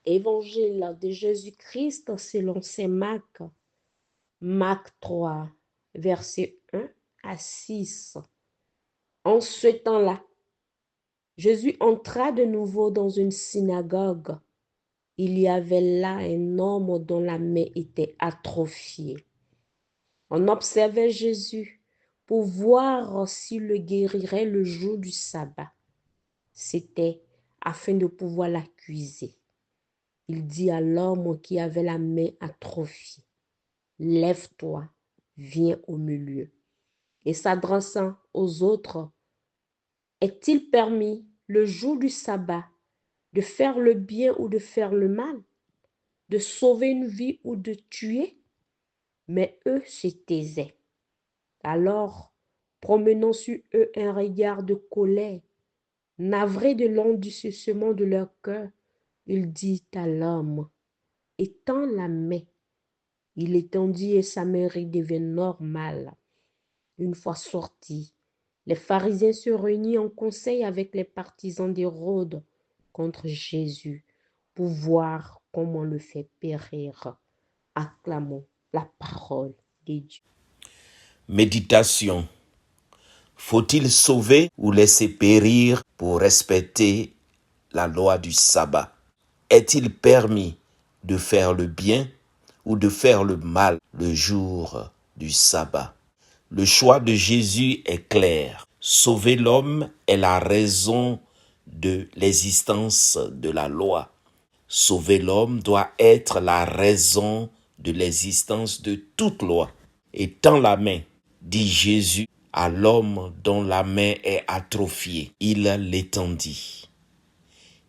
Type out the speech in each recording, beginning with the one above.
Évangile de Jésus-Christ selon saint Marc. Marc 3, versets 1 à 6. En ce temps-là, Jésus entra de nouveau dans une synagogue. Il y avait là un homme dont la main était atrophiée. On observait Jésus pour voir s'il le guérirait le jour du sabbat. C'était afin de pouvoir l'accuser. Il dit à l'homme qui avait la main atrophiée, « Lève-toi, viens au milieu. » Et s'adressant aux autres, « Est-il permis, le jour du sabbat, de faire le bien ou de faire le mal, de sauver une vie ou de tuer ?» Mais eux se taisaient. Alors, promenant sur eux un regard de colère, navré de l'endurcissement de leur cœur, il dit à l'homme, « Étends la main. » Il étendit et sa main redevint normale. Une fois sorti, les pharisiens se réunissent en conseil avec les partisans d'Hérode contre Jésus pour voir comment le faire périr. Acclamons la parole de Dieu. Méditation. Faut-il sauver ou laisser périr pour respecter la loi du sabbat? Est-il permis de faire le bien ou de faire le mal le jour du sabbat? Le choix de Jésus est clair. Sauver l'homme est la raison de l'existence de la loi. Sauver l'homme doit être la raison de l'existence de toute loi. Étends la main, dit Jésus à l'homme dont la main est atrophiée. Il l'étendit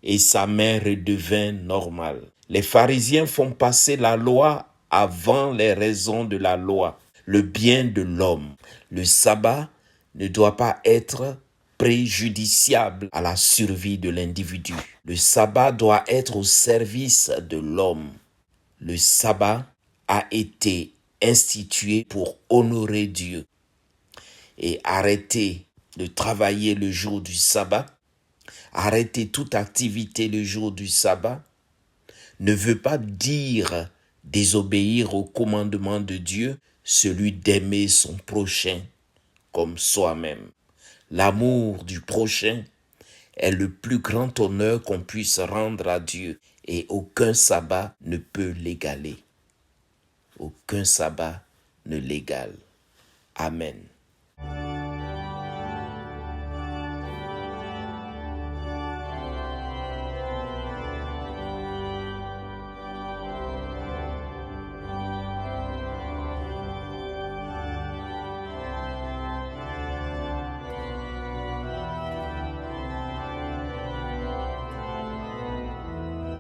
et sa main redevint normale. Les pharisiens font passer la loi avant les raisons de la loi, le bien de l'homme. Le sabbat ne doit pas être préjudiciable à la survie de l'individu. Le sabbat doit être au service de l'homme. Le sabbat a été institué pour honorer Dieu. Et arrêter de travailler le jour du sabbat, arrêter toute activité le jour du sabbat, ne veut pas dire désobéir au commandement de Dieu, celui d'aimer son prochain comme soi-même. L'amour du prochain est le plus grand honneur qu'on puisse rendre à Dieu et aucun sabbat ne peut l'égaler. Aucun sabbat ne l'égale. Amen.